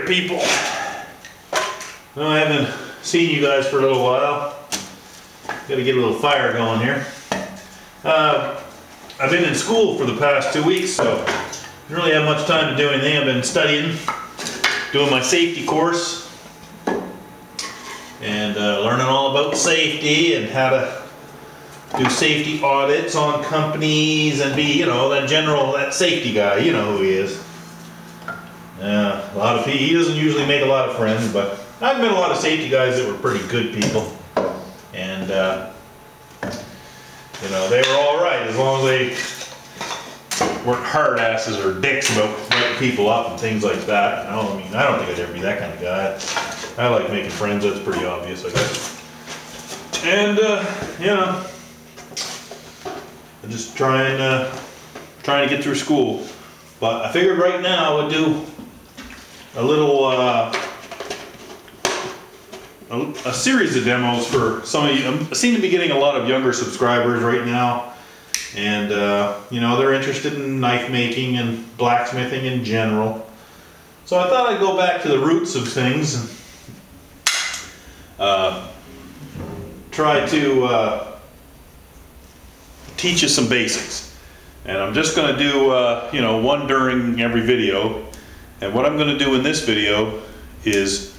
people. Well, I haven't seen you guys for a little while. Gotta get a little fire going here. I've been in school for the past 2 weeks, so I didn't really have much time to do anything. I've been studying, doing my safety course, and learning all about safety and how to do safety audits on companies and be, you know, that safety guy. You know who he is. A lot of people, he doesn't usually make a lot of friends, but I've met a lot of safety guys that were pretty good people. And, you know, they were all right as long as they weren't hard asses or dicks about writing people up and things like that. I don't think I'd ever be that kind of guy. I like making friends, that's pretty obvious, I guess. And, you know, I'm just trying to get through school. But I figured right now I would do a little, a series of demos for some of you. I seem to be getting a lot of younger subscribers right now, and you know, they're interested in knife making and blacksmithing in general. So I thought I'd go back to the roots of things and try to teach you some basics. And I'm just going to do you know, one during every video. And what I'm going to do in this video is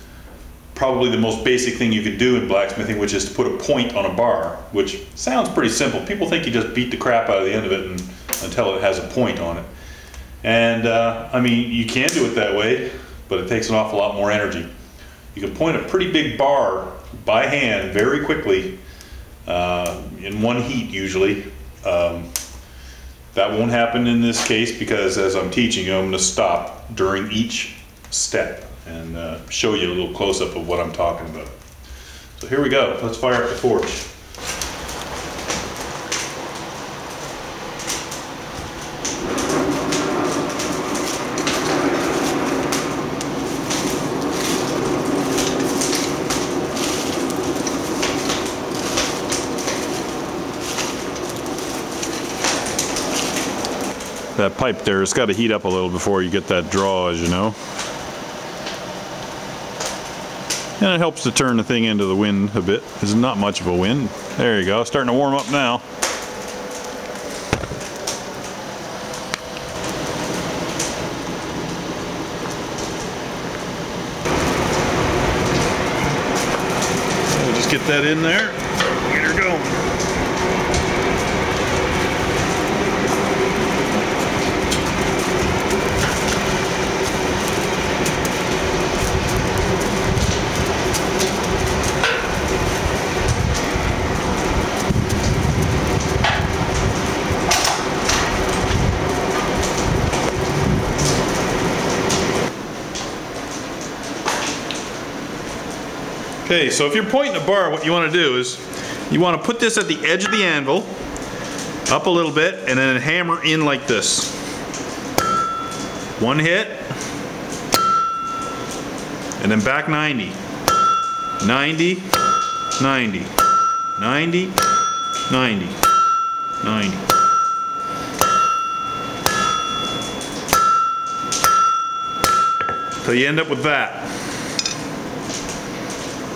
probably the most basic thing you could do in blacksmithing, which is to put a point on a bar, which sounds pretty simple. People think you just beat the crap out of the end of it until it has a point on it. And I mean, you can do it that way, but it takes an awful lot more energy. You can point a pretty big bar by hand very quickly in one heat usually. That won't happen in this case because as I'm teaching you, I'm going to stop during each step and show you a little close-up of what I'm talking about. So here we go. Let's fire up the forge. That pipe there, it's got to heat up a little before you get that draw, as you know. And it helps to turn the thing into the wind a bit. There's not much of a wind. There you go, starting to warm up now. We'll just get that in there, get her going. Okay, so if you're pointing a bar, what you want to do is you want to put this at the edge of the anvil, up a little bit, and then hammer in like this. One hit, and then back 90. 90, 90, 90, 90, 90. So you end up with that.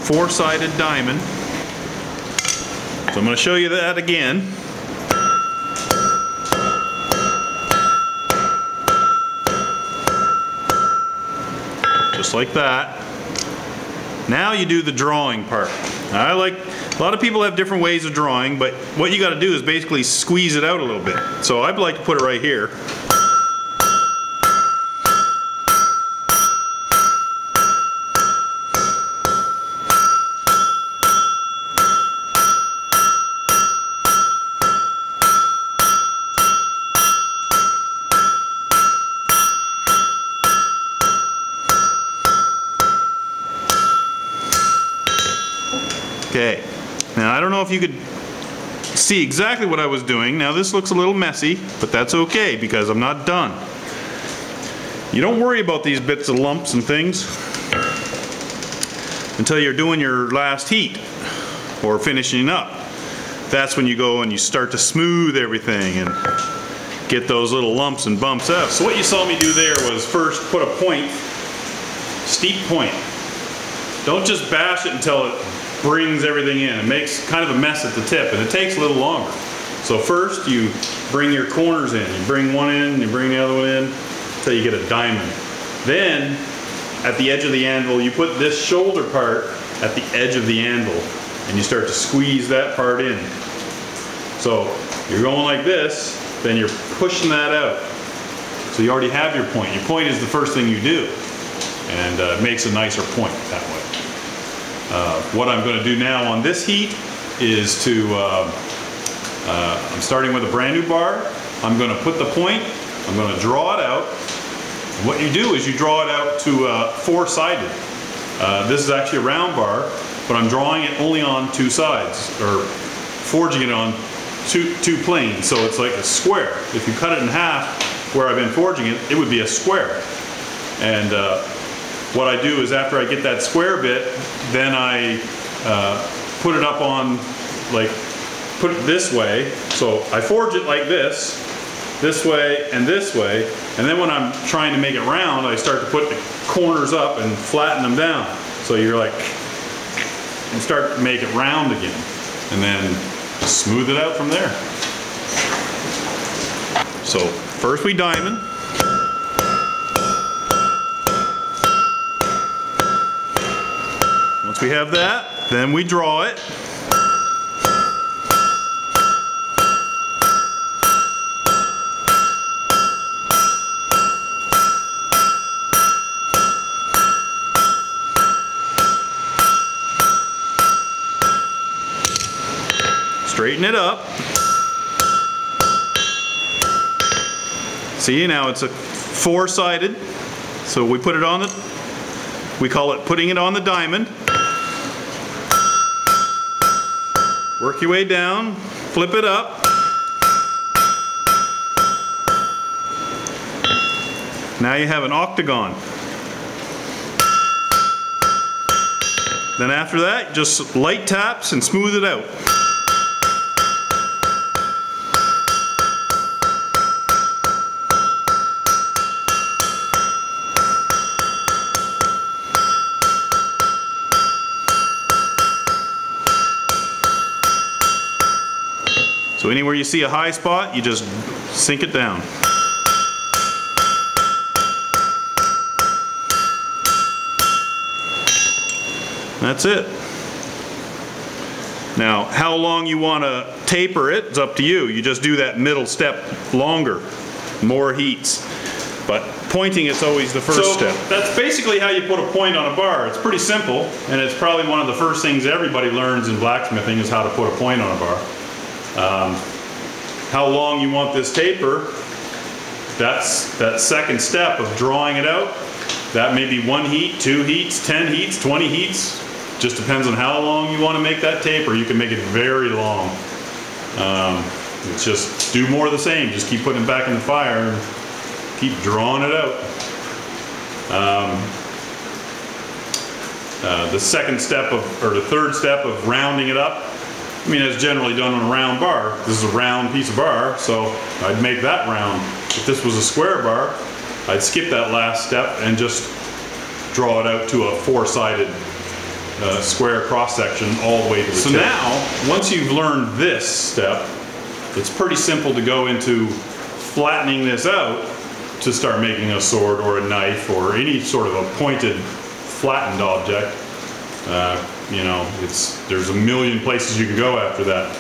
Four-sided diamond. So I'm going to show you that again. Just like that. Now you do the drawing part. Now, a lot of people have different ways of drawing, but what you got to do is basically squeeze it out a little bit. So I'd like to put it right here. Okay, now I don't know if you could see exactly what I was doing. Now this looks a little messy, but that's okay because I'm not done. You don't worry about these bits of lumps and things until you're doing your last heat or finishing up. That's when you go and you start to smooth everything and get those little lumps and bumps out. So what you saw me do there was first put a point steep point. Don't just bash it until it brings everything in. It makes kind of a mess at the tip, and it takes a little longer. So first you bring your corners in. You bring one in, you bring the other one in, until you get a diamond. Then, at the edge of the anvil, you put this shoulder part at the edge of the anvil, and you start to squeeze that part in. So you're going like this, then you're pushing that out. So you already have your point. Your point is the first thing you do, and it makes a nicer point that way. What I'm going to do now on this heat is to, I'm starting with a brand new bar. I'm going to put the point, I'm going to draw it out. And what you do is you draw it out to four-sided. This is actually a round bar, but I'm drawing it only on two sides, or forging it on two planes, so it's like a square. If you cut it in half where I've been forging it, it would be a square. And what I do is after I get that square bit, then I put it up on, like, put it this way. So I forge it like this way, and then when I'm trying to make it round, I start to put the corners up and flatten them down. So you're like, and start to make it round again, and then smooth it out from there. So first we diamond. Once we have that, then we draw it. Straighten it up. See, now it's a four-sided. So we put it on the, we call it putting it on the diamond. Work your way down, flip it up. Now you have an octagon. Then after that, just light taps and smooth it out. So anywhere you see a high spot, you just sink it down. That's it. Now, how long you want to taper it is up to you. You just do that middle step longer, more heats. But pointing is always the first step. That's basically how you put a point on a bar. It's pretty simple, and it's probably one of the first things everybody learns in blacksmithing is how to put a point on a bar. How long you want this taper, that's that second step of drawing it out. That may be 1 heat, 2 heats, 10 heats, 20 heats. Just depends on how long you want to make that taper. You can make it very long. It's just do more of the same. Just keep putting it back in the fire and keep drawing it out. The second step of, or the third step of rounding it up, I mean, it's generally done on a round bar. This is a round piece of bar, so I'd make that round. If this was a square bar, I'd skip that last step and just draw it out to a four-sided square cross-section all the way to the tip. So now, once you've learned this step, it's pretty simple to go into flattening this out to start making a sword or a knife or any sort of a pointed, flattened object. You know, there's a million places you can go after that.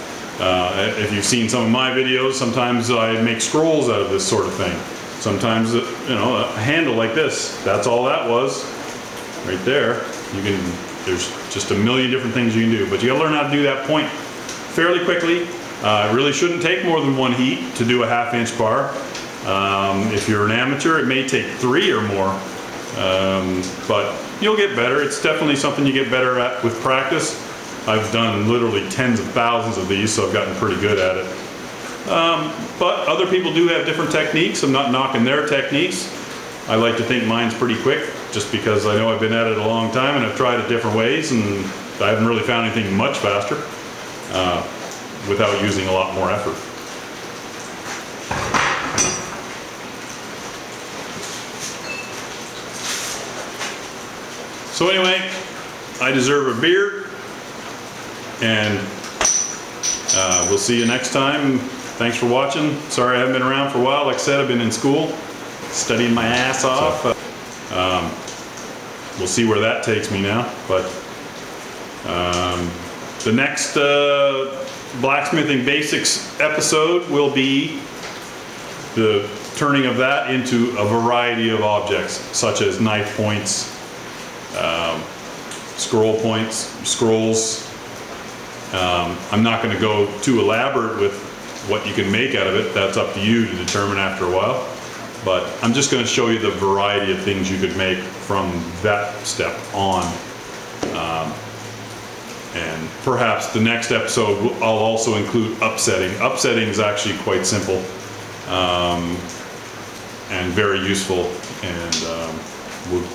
If you've seen some of my videos, sometimes I make scrolls out of this sort of thing. Sometimes, you know, a handle like this, that's all that was, right there. There's just a million different things you can do, but you gotta learn how to do that point fairly quickly. It really shouldn't take more than 1 heat to do a 1/2 inch bar. If you're an amateur, it may take 3 or more, but you'll get better. It's definitely something you get better at with practice. I've done literally tens of thousands of these, so I've gotten pretty good at it. But other people do have different techniques. I'm not knocking their techniques. I like to think mine's pretty quick, just because I know I've been at it a long time and I've tried it different ways, and I haven't really found anything much faster without using a lot more effort. So anyway, I deserve a beer, and we'll see you next time. Thanks for watching. Sorry I haven't been around for a while. Like I said, I've been in school, studying my ass off. We'll see where that takes me now, but the next Blacksmithing Basics episode will be the turning of that into a variety of objects, such as knife points, scroll points, scrolls. I'm not going to go too elaborate with what you can make out of it. That's up to you to determine after a while. But I'm just going to show you the variety of things you could make from that step on. And perhaps the next episode I'll also include upsetting. Upsetting is actually quite simple and very useful, and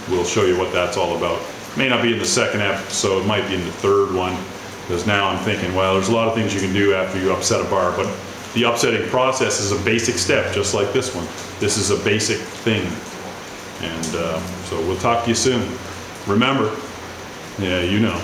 we'll show you what that's all about. May not be in the second episode, might be in the third one, because now I'm thinking, well, there's a lot of things you can do after you upset a bar, but the upsetting process is a basic step, just like this one. This is a basic thing. And so we'll talk to you soon. Remember, yeah, you know.